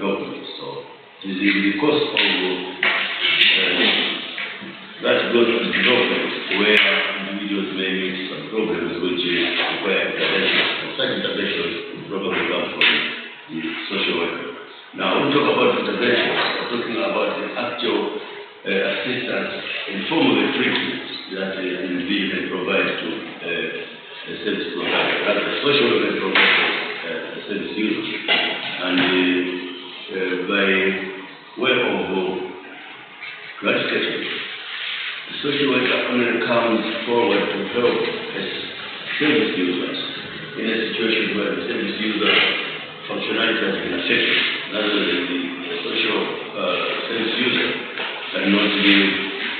development. So it is in the course of that growth and development where individuals may meet some problems which require intervention. And such interventions will probably come from the social worker. Now, when we talk about intervention, we're talking about the actual assistance in form of a treatment that an individual can provide to a service provider, that the social worker provides the service user. And by way of clarification, the social worker only comes forward to help as service users in a situation where the service user functionality has been affected. Rather than the social service user cannot live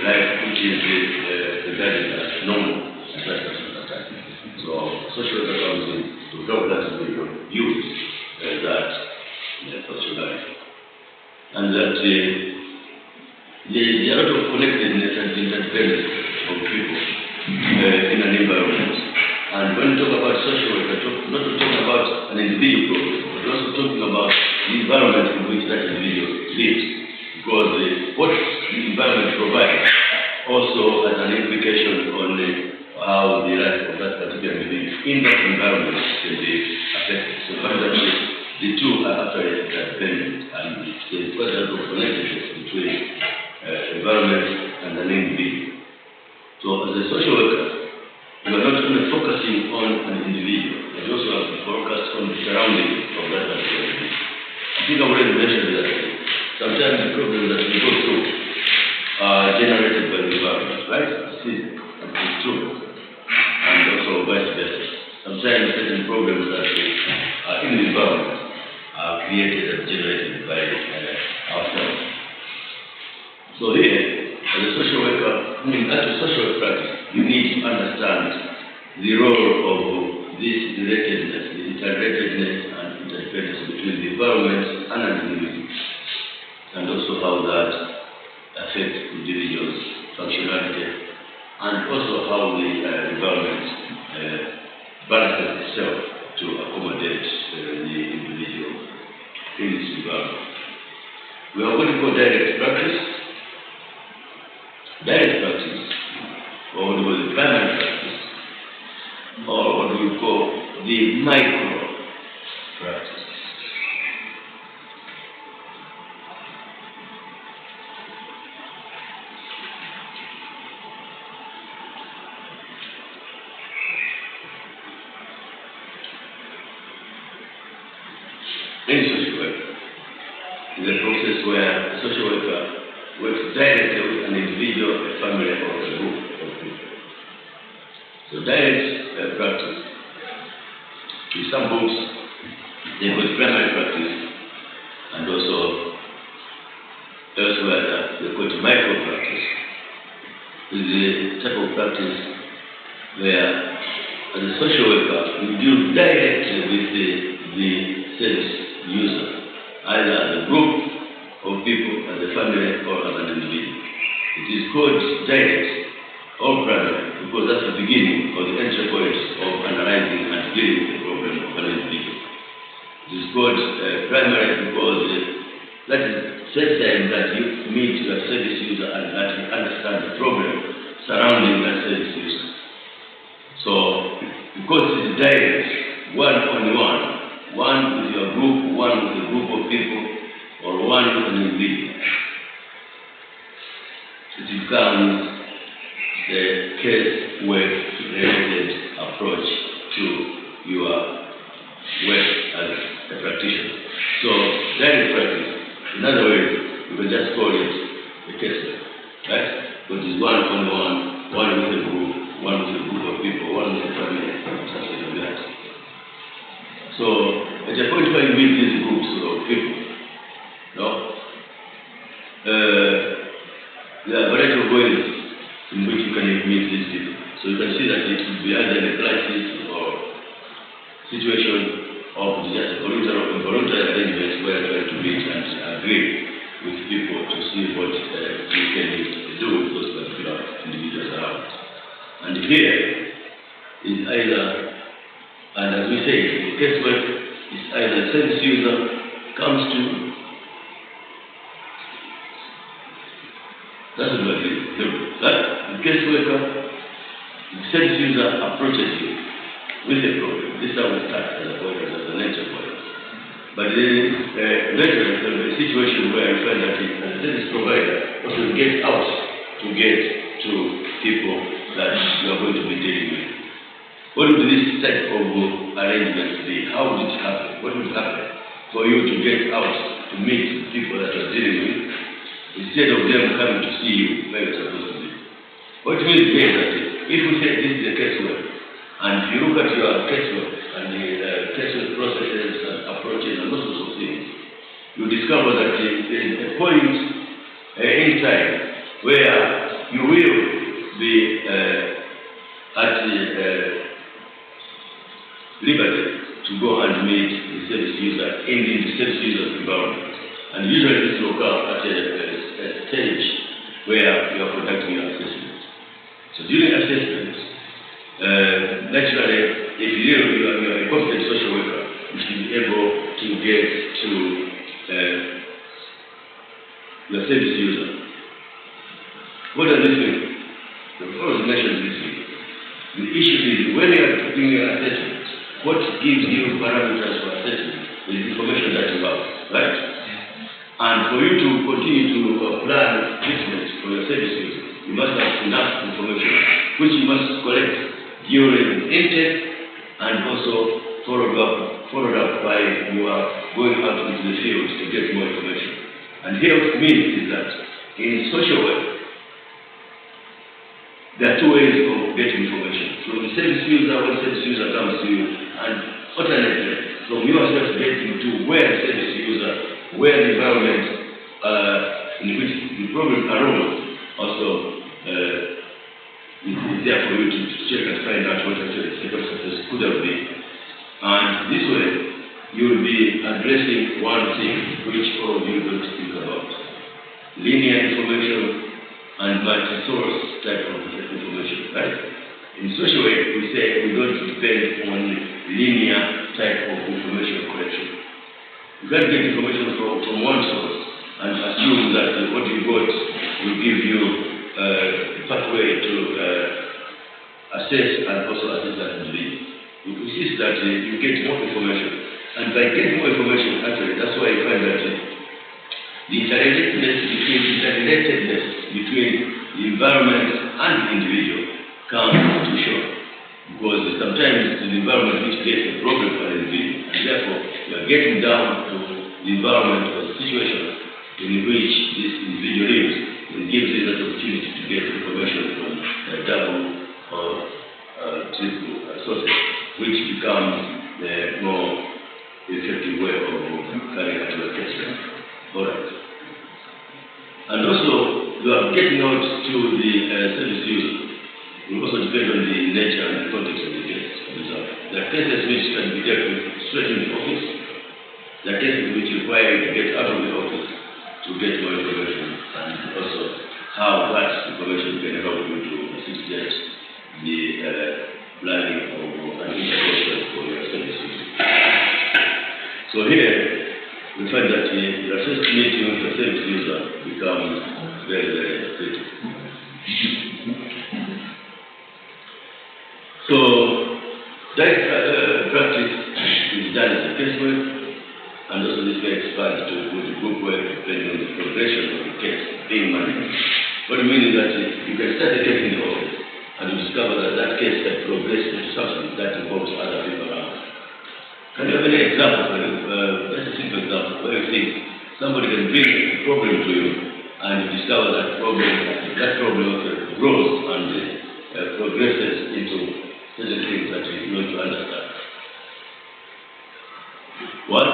life which is regarded as normal at that particular time. So social worker comes in to help that individual use that functionality. And that there is a lot of connectedness and interdependence of people in an environment. And when we talk about social work, we're not talking about an individual problem, but also talking about the environment in which that individual lives. Because what the environment provides also has an implication on how the life of that particular individual in that environment can be affected. So the fact that the two are actually interdependent, and there is quite a lot of connectedness between environment and an individual. So as a social worker, we are not only focusing on an individual, but also have to focus on the surroundings of that particular individual. I think I already mentioned that sometimes the problems that we go through are generated by the environment, right? It's true. And also vice versa. Sometimes certain problems that are in the environment are created and generated by ourselves. So here, as a social worker, as a social practice, you need to understand the role of this relatedness, the interrelatedness and interdependence between the environment and an individual, and also how that affects individuals' functionality, and also how the environment balances itself to accommodate the individual in this environment. We are going to go direct practice. Direct practice, or what we call the primary practice, or what we call the micro practice. In social work is a process where a social worker works directly with an individual, a family, or a group of people. So direct practice. In some books, they call it primary practice, and also elsewhere they call it micro practice. It's the type of practice where, as a social worker, you deal directly with the service user, either as a group of people, as a family, or as an individual. It is called direct or primary because that's the beginning or the entry point of analyzing and dealing with the problem of an individual. It is called primary because that is the first time that you meet your service user and that you understand the problem surrounding that service user. So, because it is direct, one-on-one, one with your group, one with a group of people, or one with an individual, it becomes the case work-related approach to your work as a practitioner. So, direct practice, in other words, you can just call it a case work, right? Because it's one-on-one, one with a group, one with a group of people, one with a family, something like that. So, at the point where you meet these groups of people, there are a variety of ways in which you can meet these people. So you can see that it could be either a crisis or situation of just voluntary or involuntary arrangements where you try to meet and agree with people to see what you can do with those particular individuals around. And here is either, and as we say, the case work is either the service user comes to That's what we do. That the case worker, the service user approaches you with a problem. This is how we start as a point, as a nature point. But then later there will be a situation where you find that the service provider also gets out to get to people that you are going to be dealing with. What would this type of arrangement be? How would it happen? What would happen for you to get out to meet people that you are dealing with instead of them coming to see you where you're supposed to be? What means here is that if we say this is a casework, and you look at your casework and the casework processes and approaches and all sorts of things, you discover that there is a point in time where you will be at the liberty to go and meet the service user in the service user's environment. And usually this will occur at a stage where you are conducting your assessment. So during assessment, naturally, if you are a competent social worker, you should be able to get to your service user. What does this mean? I've already mentioned this thing. The issue is when you are doing your assessment, what gives you parameters for assessment is information that you have, right? And for you to continue to plan treatment for your service user, you must have enough information which you must collect during intake and also followed up by you are going out into the field to get more information. And here what it means is that in social work, there are two ways of getting information. From the service user, when the service user comes to you, and alternately, from yourself getting to where the service user, where the environment in which the problem arose, also is there for you to check and find out what actually the circumstances could have been. And this way, you will be addressing one thing which all of you don't think about. Linear information and multi-source type of information, right? In social work, we say we don't depend on linear type of information collection. You can't get information from one source and assume that what you got will give you a pathway to assess and also assess that individual. You insist that you get more information, and by getting more information, actually, that's why you find that the interrelatedness between the environment and the individual comes to show. Because sometimes it's the environment which creates a problem for an individual, and therefore you are getting down to the environment or the situation in which this individual lives, and gives you that opportunity to get information from double or triple sources, which becomes the more effective way of carrying out your case. All right. And also, you are getting out to the service user. It will also depend on the nature and the context of the case. There are cases which can be dealt with straight in the office. There are cases which require you to get out of the office to get more information, and also how that information can help you to assist the planning of an intervention for your service user. So here, we find that the first meeting with the service user becomes very, very critical. So, that practice is done as a casework, and also this may expand to the group work depending on the progression of the case being managed. What I mean is that you can start a case in the office, and you discover that that case can progress into something that involves other people around. Can you have any example? Just a simple example where you think somebody can bring a problem to you, and you discover that problem grows and progresses into certain things that you want to understand. One,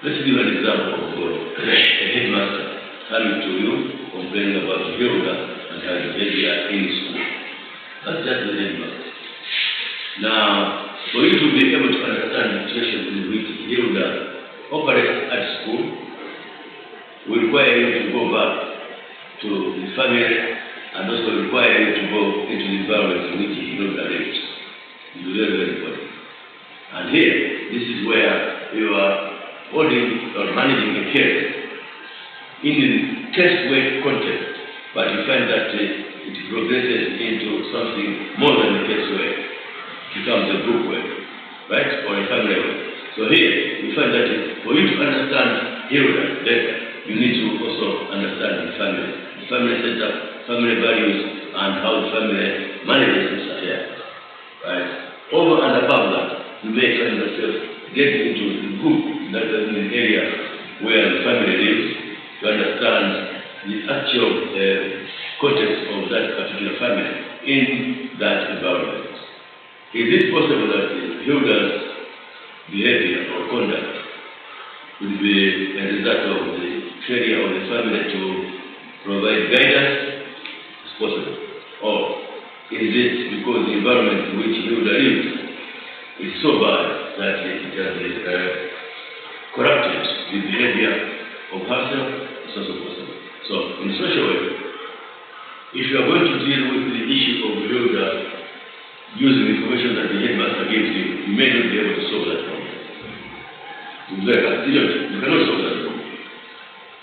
let's give an example of a headmaster coming to you complaining about Hilda and her behavior in school. That's just the headmaster. Now, for you to be able to understand the situation in which Hilda operates at school, will require you to go back to the family, and also require you to go into the environment in which he not arranged. It's very, very important. And here, this is where you are holding or managing a case in the test work context. but you find that it progresses into something more than the case work. It becomes a group work, right, or a family work. So here, we find that for you to understand Hilda better, you need to also understand the family setup, family values, and how the family manages its affairs, right? Over and above that, you may find yourself getting into the group that is in the area where the family lives, to understand the actual context of that particular family in that environment. Is it possible that Hilda's behavior or conduct would be a result of the failure of the family to provide guidance? It's possible. Or is it because the environment in which Hilda lives is so bad that it has corrupted the behavior of herself? It's also possible. So, in social way, if you are going to deal with the issue of Hilda using information that the headmaster gives you, you may not be able to solve that problem. You cannot solve that problem.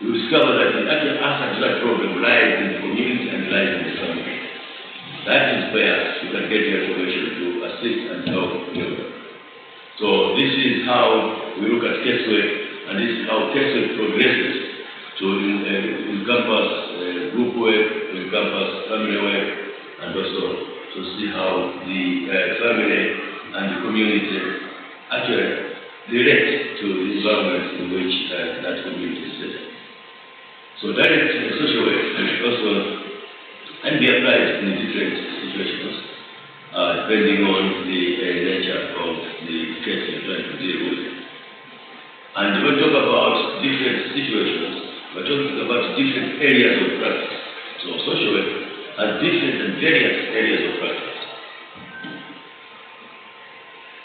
You discover that the actual answer to that problem lies in the community and lies in the family. That is where you can get the information to assist and help Hilda. So this is how we look at casework, and this is how casework progresses to encompass group work, to encompass family work, and also to see how the family and the community actually relate to the environment in which that community is set. So direct social work also can be applied in different situations, depending on the nature of the case you're trying to deal with. And when we talk about different situations, we're talking about different areas of practice. So social work has different and various areas of practice.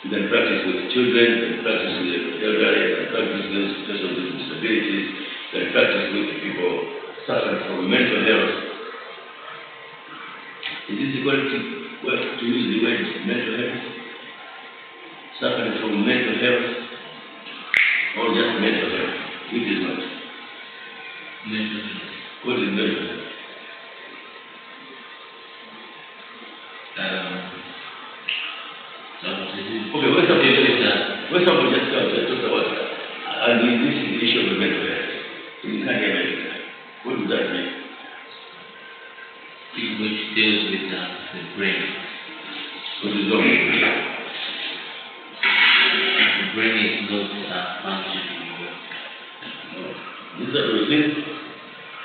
You can practice with children, you can practice with elderly, you can practice with persons with disabilities, you can practice with people suffering from mental health. Is this the correct word to use the word mental health? Suffering from mental health, or just mental health? Which is what? Mental health. What is mental health? Okay, when somebody just comes and talks about that, and this is the issue of the mental health, you can't get mental health. What does that mean? Which deals with the brain. What is wrong with the brain? The brain is not functioning well. Is that what you think?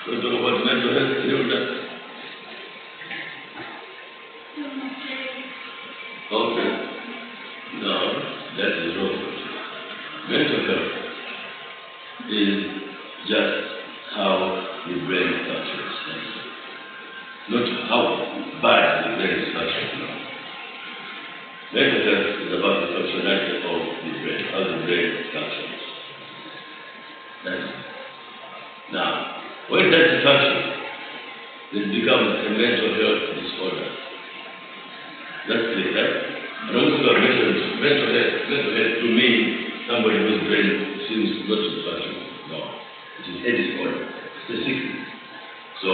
So talk about mental health, you know that? Okay. No, that is wrong. Mental health is just how the brain functions. Not how bad the brain is functioning. Mental health is about the functionality of the brain, how the brain functions. Now, when that functions, it becomes a mental health disorder. That's clear, right? And also I mentioned mental health to me, somebody whose brain seems not to be functioning. No, it is a disorder. It's a sickness. So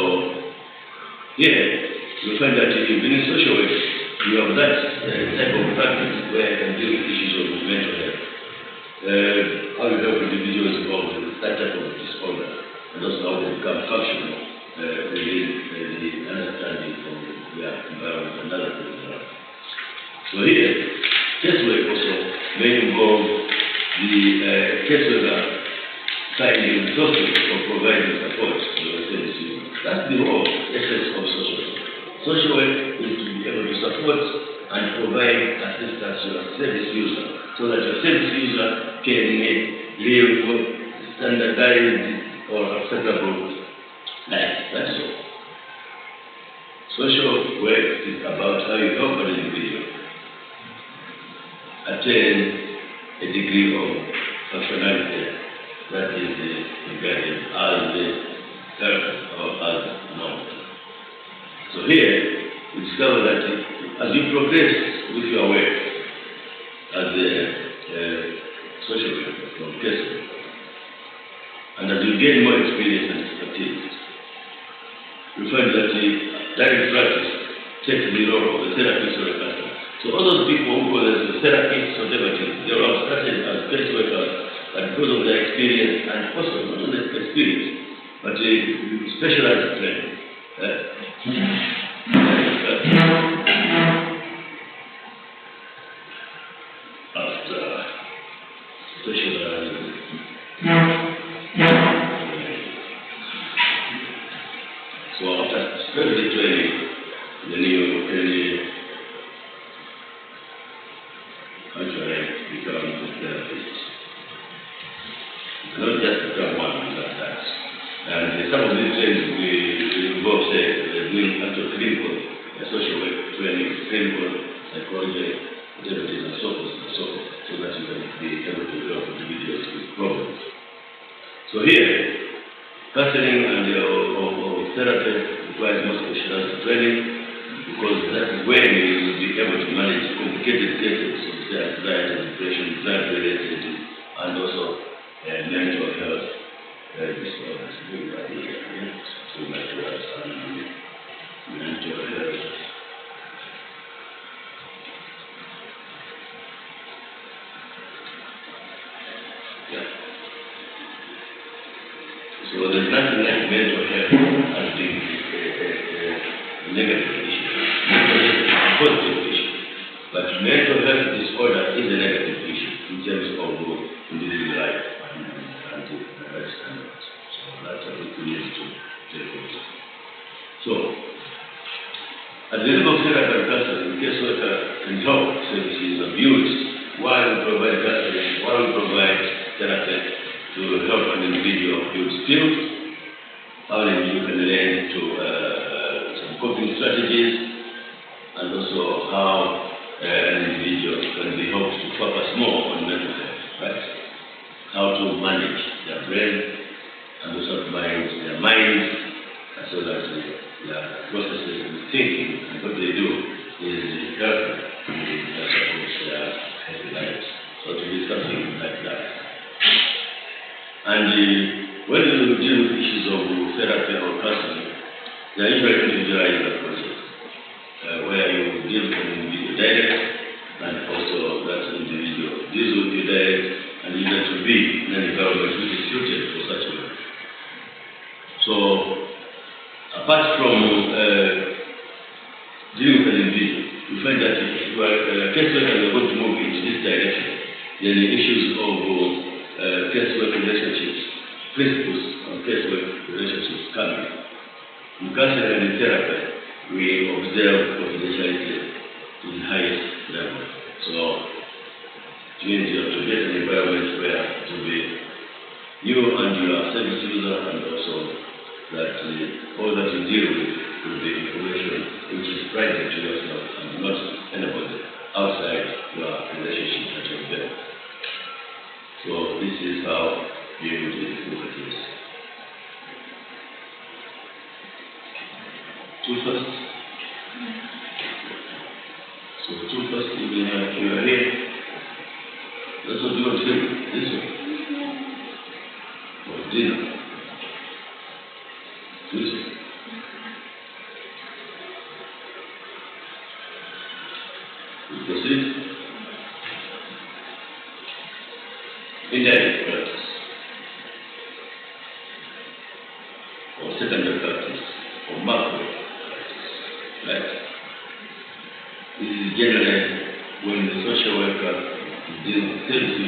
here you find that even in social work, you have that type of practice where you can deal with issues of mental health. How you help individuals involved with that type of disorder, and also how they become functional within the understanding of their environment and other things. So here, casework also may involve the caseworker finding resources or providing support to the service user. That's the whole essence of social work. Social work is to be able to support and provide assistance to a service user so that your service user can live with standardized or acceptable life. That's all. Social work is about how you help an individual attain a degree of functionality that is regarded as the health or as normal. So here, we discover that as you progress with your work as a social worker from casework, and as you gain more experience and expertise, you find that the direct practice takes the role of the therapist or the customer. So all those people who call themselves therapists or whatever it is, they are all started as caseworkers, but because of their experience and also not only experience, but specialized training. After specialized so after specific training, then you can actually become a therapist. Not just become one like that. And some of these trainings we involve, say, doing actual clinical, social work training, clinical psychology, whatever it is, and so forth, so that you can be able to help individuals with problems. So here, counseling and or therapy requires more specialized training, because that is when you will be able to manage complicated cases of anxiety, depression, drug-related, and also mental health disorders. So mental health and mental health. Yeah. So there's nothing like mental health as being a negative issue. Mental health is a positive issue. But mental health disorder is a negative issue in terms of individual life and life standards. So that's what we need to take into. So, at the level of therapy and counseling, the caseworker can help services abused while we provide counseling, while we provide therapy to help an individual build skills, how an individual can learn to some coping strategies, and also how an individual can be helped to focus more on mental health, right? How to manage their brain and also to manage their mind, as well as their processes and thinking, and what they do is help in their healthy lives. So to be something like that. And when you deal with issues of therapy or counseling, they are usually individualized approaches, where you deal with an individual direct, and also that individual deals with you direct, and you need to be in an environment which is suited for such work. So, apart from dealing with an individual, you find that if you are a caseworker and you are going to move into this direction, then the issues of casework relationships, principles of casework relationships come in. In counseling and in therapy, we observe confidentiality to the highest level. So, it means you have to get an environment where to be you and your service user, and also that all that you deal with will be information which is private to yourself and not anybody outside your relationship that you have built. So this is how you look at this. Two first. So two first, even if you are here, that's what you want to do. This one. For dinner. This one. We proceed. Indirect practice, or secondary practice, or macro practice, right? This is generally when the social worker deals with services